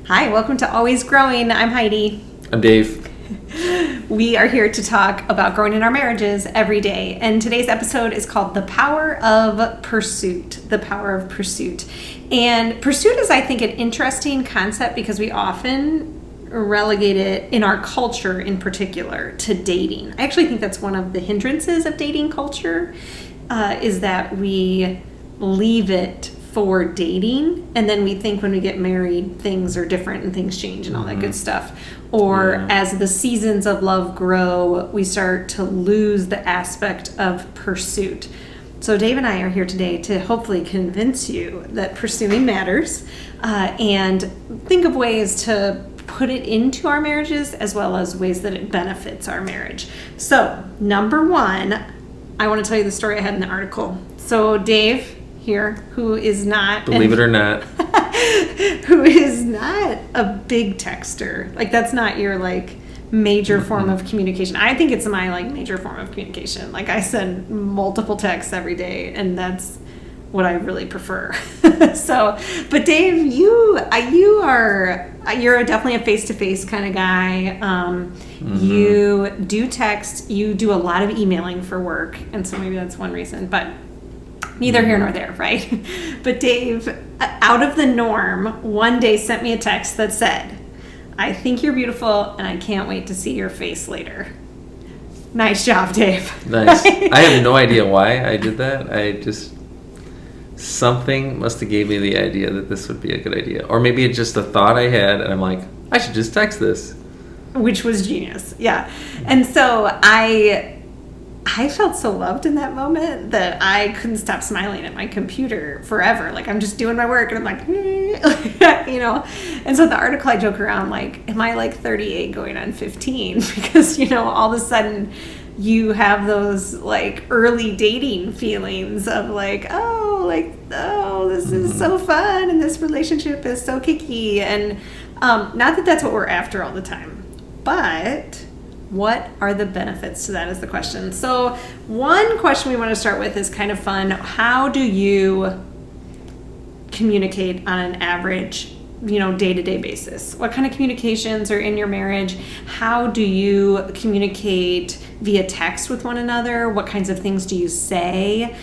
Hi, welcome to Always Growing. I'm Heidi. I'm Dave. We are here to talk about growing in our marriages every day. And today's episode is called The Power of Pursuit. The Power of Pursuit. And pursuit is, I think, an interesting concept because we often relegate it in our culture in particular to dating. I actually think that's one of the hindrances of dating culture is that we leave it for dating, and then we think when we get married things are different and things change and all that good stuff. Or as the seasons of love grow, we start to lose the aspect of pursuit. So Dave and I are here today to hopefully convince you that pursuing matters and think of ways to put it into our marriages as well as ways that it benefits our marriage. So number one, I want to tell you the story I had in the article. So Dave here, who is not, believe it or not, who is not a big texter. Like, that's not your major form of communication. I think it's my major form of communication. Like, I send multiple texts every day, and that's what I really prefer. So, but Dave, you're definitely a face-to-face kind of guy. You do text, you do a lot of emailing for work, and so maybe that's one reason, but neither here nor there, right? But Dave, out of the norm, one day sent me a text that said, "I think you're beautiful and I can't wait to see your face later." Nice job, Dave. Nice. I have no idea why I did that. Something must have gave me the idea that this would be a good idea. Or maybe it's just a thought I had and I'm like, I should just text this. Which was genius, yeah. And so I felt so loved in that moment that I couldn't stop smiling at my computer forever. Like, I'm just doing my work and I'm like, And so the article, I joke around, am I 38 going on 15? Because, all of a sudden you have those early dating feelings of this is so fun and this relationship is so kicky. And not that that's what we're after all the time, but what are the benefits to that is the question. So one question we want to start with is kind of fun. How do you communicate on an average, day-to-day basis? What kind of communications are in your marriage? How do you communicate via text with one another? What kinds of things do you say?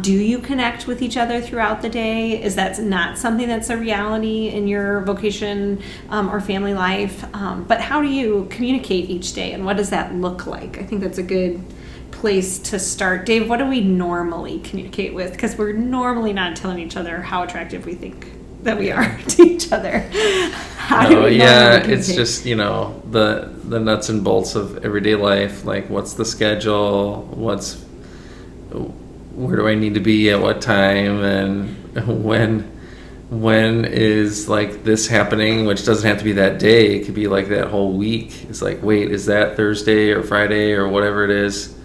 Do you connect with each other throughout the day? Is that not something that's a reality in your vocation or family life? But how do you communicate each day, and what does that look like? I think that's a good place to start. Dave, what do we normally communicate with? Because we're normally not telling each other how attractive we think that we are to each other. It's just, the nuts and bolts of everyday life. Like, what's the schedule? Where do I need to be at what time? And when is this happening, which doesn't have to be that day. It could be that whole week. It's wait, is that Thursday or Friday or whatever it is?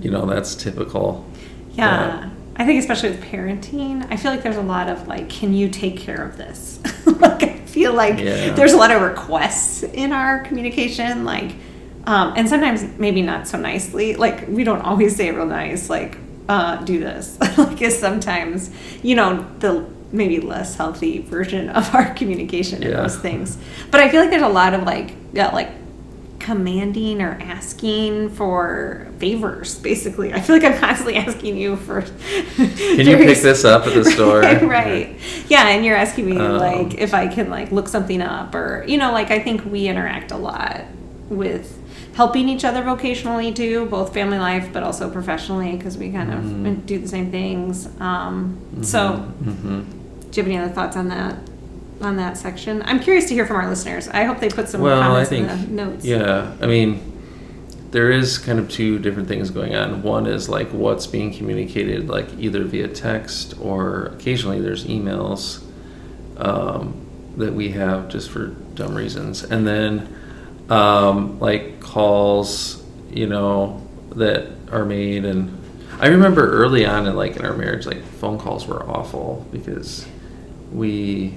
That's typical. Yeah. I think especially with parenting, I feel like there's a lot of can you take care of this? I feel there's a lot of requests in our communication, and sometimes maybe not so nicely. We don't always say it real nice, do this. Is sometimes, the maybe less healthy version of our communication in those things. But I feel like there's a lot of commanding or asking for favors, basically. I feel like I'm constantly asking you for can you pick this up at the store? Right. Yeah, and you're asking me if I can look something up, or I think we interact a lot with helping each other vocationally too, both family life but also professionally, because we kind of do the same things. So do you have any other thoughts on that section? I'm curious to hear from our listeners. I hope they put some comments in the notes. Yeah, there is kind of two different things going on. One is what's being communicated either via text, or occasionally there's emails that we have just for dumb reasons, and then calls that are made. And I remember early on in our marriage, phone calls were awful because we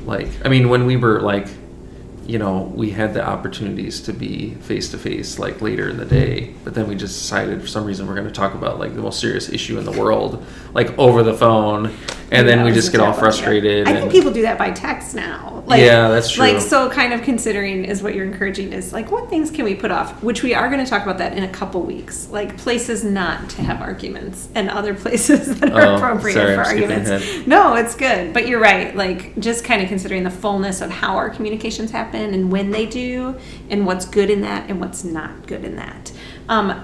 when we were we had the opportunities to be face to face later in the day, but then we just decided for some reason we're going to talk about the most serious issue in the world over the phone, And then we That was just get all terrible idea. frustrated. I think people do that by text now. Like, yeah, that's true. Like, so kind of considering is what you're encouraging is like, what things can we put off? Which we are going to talk about that in a couple weeks. Like places not to have arguments and other places that are appropriate for arguments. No, it's good. But you're right. Like just kind of considering the fullness of how our communications happen and when they do and what's good in that and what's not good in that.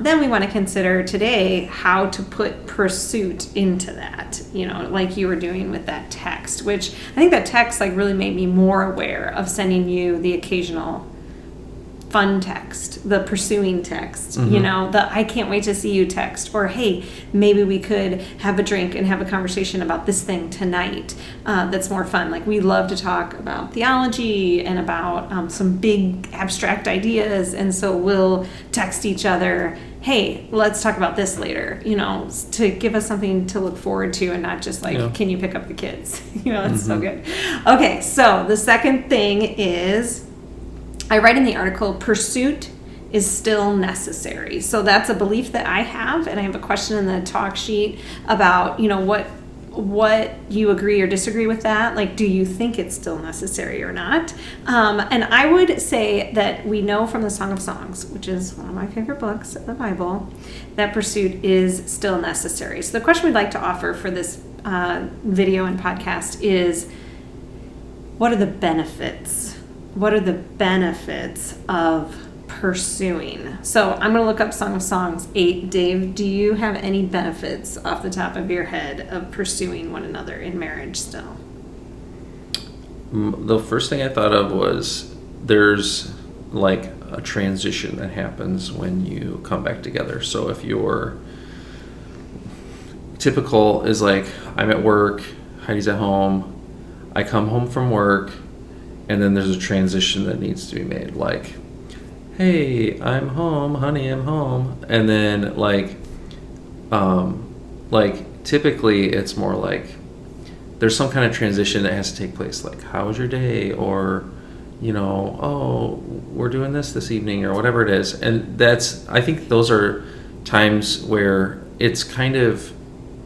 Then we want to consider today how to put pursuit into that, like you were doing with that text, which I think that text like really made me more aware of sending you the occasional fun text, the pursuing text, the I can't wait to see you text, or hey, maybe we could have a drink and have a conversation about this thing tonight that's more fun. Like we love to talk about theology and about some big abstract ideas, and so we'll text each other, hey, let's talk about this later, to give us something to look forward to and not just like, can you pick up the kids? It's so good. Okay, so the second thing is, I write in the article, pursuit is still necessary. So that's a belief that I have, and I have a question in the talk sheet about, what you agree or disagree with that. Like, do you think it's still necessary or not? And I would say that we know from the Song of Songs, which is one of my favorite books of the Bible, that pursuit is still necessary. So the question we'd like to offer for this video and podcast is, what are the benefits? What are the benefits of pursuing? So I'm going to look up Song of Songs 8. Dave, do you have any benefits off the top of your head of pursuing one another in marriage still? The first thing I thought of was there's like a transition that happens when you come back together. So if you're typical is like, I'm at work, Heidi's at home, I come home from work, and then there's a transition that needs to be made. Like, hey, I'm home, honey, I'm home. And then like typically it's more like there's some kind of transition that has to take place. Like, how was your day? Or, oh, we're doing this evening, or whatever it is. And I think those are times where it's kind of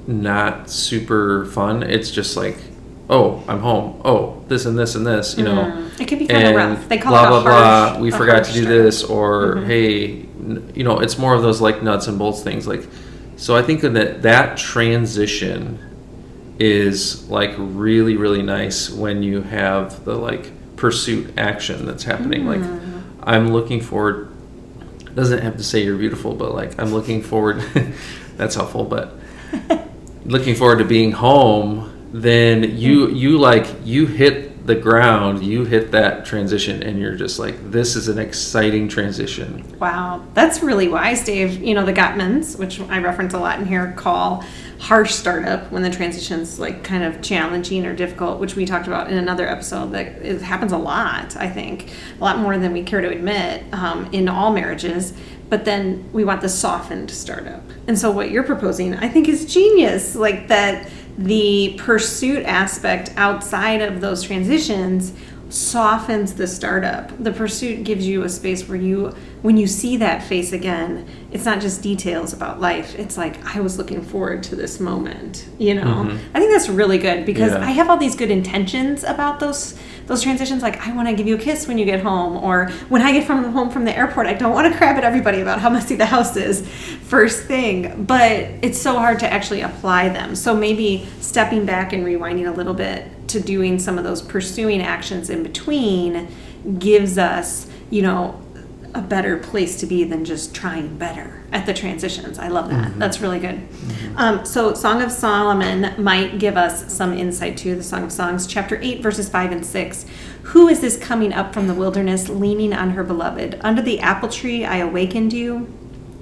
not super fun. It's just like, oh, I'm home. Oh, this and this and this, It can be kind of rough. They call blah, it blah, a harsh, blah. We forgot to do this, or Mm-hmm. hey, it's more of those like nuts and bolts things. Like, so I think that transition is like really, really nice when you have the like pursuit action that's happening. Like, I'm looking forward. Doesn't have to say you're beautiful, but like I'm looking forward. That's helpful, but looking forward to being home. Then you hit the ground, you hit that transition, and you're just like, this is an exciting transition. Wow, that's really wise, Dave. The Gottmans, which I reference a lot in here, call harsh startup when the transition's like kind of challenging or difficult, which we talked about in another episode. That it happens a lot, I think, a lot more than we care to admit in all marriages. But then we want the softened startup. And so what you're proposing, I think, is genius. Like that the pursuit aspect outside of those transitions softens the startup. The pursuit gives you a space where when you see that face again, it's not just details about life. It's like, I was looking forward to this moment, I think that's really good because I have all these good intentions about those transitions. Like, I want to give you a kiss when you get home, or when I get home from the airport, I don't want to crab at everybody about how messy the house is first thing, but it's so hard to actually apply them. So maybe stepping back and rewinding a little bit to doing some of those pursuing actions in between gives us, a better place to be than just trying better at the transitions. I love that. That's really good. So Song of Solomon might give us some insight to the Song of Songs, chapter 8, verses 5 and 6. Who is this coming up from the wilderness, leaning on her beloved? Under the apple tree I awakened you.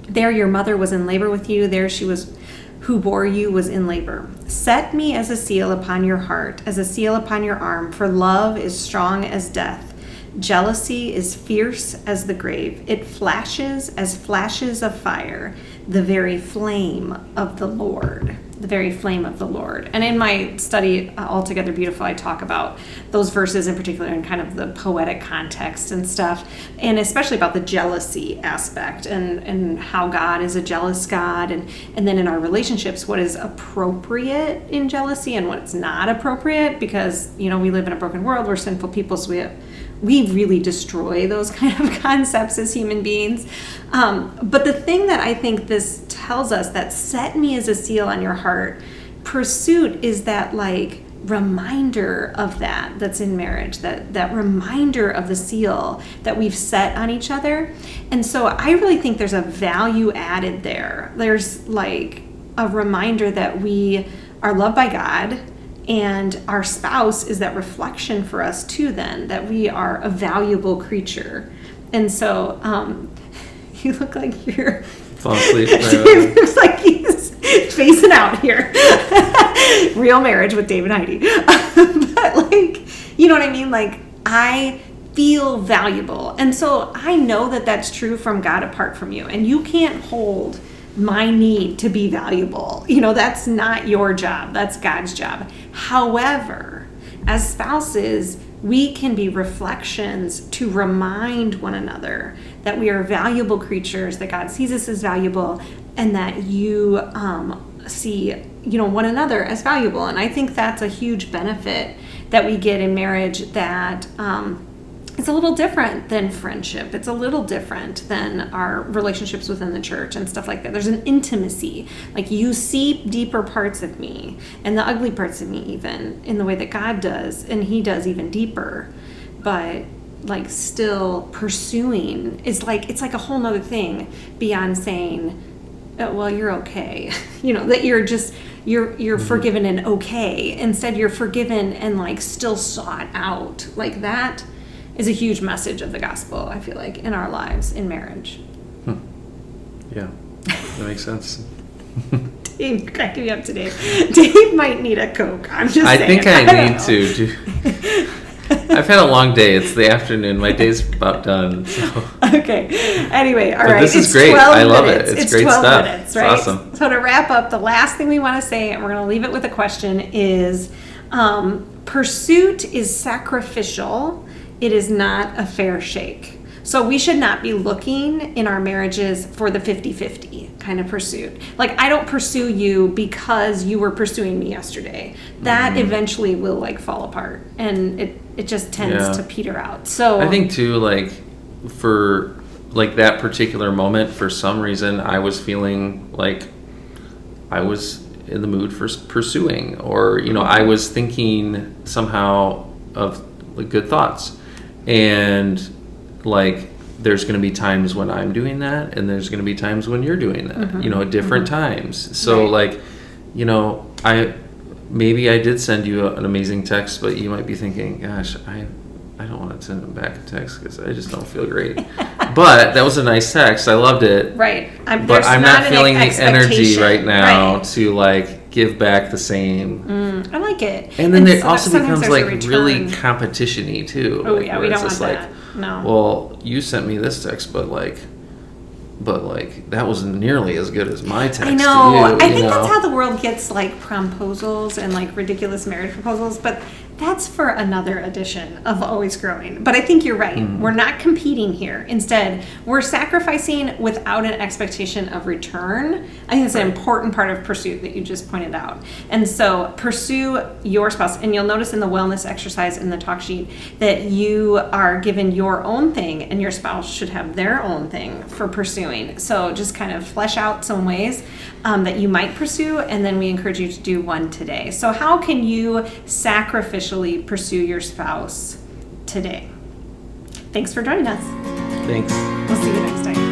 There your mother was in labor with you. There she was who bore you was in labor. Set me as a seal upon your heart, as a seal upon your arm, for love is strong as death. Jealousy is fierce as the grave. It flashes as flashes of fire, the very flame of the Lord. the very flame of the Lord. And in my study, Altogether Beautiful, I talk about those verses in particular in kind of the poetic context and stuff, and especially about the jealousy aspect and how God is a jealous God, and then in our relationships, what is appropriate in jealousy and what's not appropriate, because, we live in a broken world, we're sinful people, so we really destroy those kind of concepts as human beings. But the thing that I think this tells us, that set me as a seal on your heart, pursuit is that like reminder of that's in marriage, that reminder of the seal that we've set on each other. And so I really think there's a value added there. There's like a reminder that we are loved by God, and our spouse is that reflection for us too, then, that we are a valuable creature. And so you look like you're falling asleep. Dave looks like he's facing out here. Real marriage with Dave and Heidi. But like, you know what I mean? Like, I feel valuable. And so I know that that's true from God apart from you. And you can't hold my need to be valuable. That's not your job. That's God's job. However, as spouses, we can be reflections to remind one another that we are valuable creatures, that God sees us as valuable, and that you see, one another as valuable. And I think that's a huge benefit that we get in marriage, that it's a little different than friendship. It's a little different than our relationships within the church and stuff like that. There's an intimacy. Like, you see deeper parts of me, and the ugly parts of me even, in the way that God does, and he does even deeper. But like, still pursuing is like, it's like a whole nother thing beyond saying, oh, well, you're okay. That you're just, you're forgiven and okay. Instead, you're forgiven and like still sought out. Like, that is a huge message of the gospel, I feel like, in our lives, in marriage. Yeah, that makes sense. Dave, you're cracking me up today. Dave might need a Coke. I'm just saying. I think I need to. I've had a long day. It's the afternoon. My day's about done. So. Okay. Anyway, all but right. This is great. I love it. It's great 12 stuff. Minutes, right? It's awesome. So to wrap up, the last thing we want to say, and we're going to leave it with a question, is pursuit is sacrificial. It is not a fair shake. So we should not be looking in our marriages for the 50-50 kind of pursuit. Like, I don't pursue you because you were pursuing me yesterday. That eventually will like fall apart, and it just tends to peter out. So I think too, like, for like that particular moment, for some reason I was feeling like I was in the mood for pursuing, or I was thinking somehow of like good thoughts. And like, there's going to be times when I'm doing that, and there's going to be times when you're doing that, at different times. So like, maybe I did send you an amazing text, but you might be thinking, gosh, I don't want to send him back a text because I just don't feel great. But that was a nice text. I loved it. Right. I'm not feeling the energy right now to like give back the same. I like it. And then it also becomes like really competition-y too. Oh, like, yeah, we don't want like, that. No. Well, you sent me this text, but like that wasn't nearly as good as my text. I know. To you, I think that's how the world gets like promposals and like ridiculous marriage proposals, but that's for another edition of Always Growing. But I think you're right. We're not competing here. Instead, we're sacrificing without an expectation of return. I think that's an important part of pursuit that you just pointed out. And so pursue your spouse. And you'll notice in the wellness exercise in the talk sheet that you are given your own thing, and your spouse should have their own thing for pursuing. So just kind of flesh out some ways that you might pursue, and then we encourage you to do one today. So how can you sacrificially pursue your spouse today? Thanks for joining us. Thanks. We'll see you next time.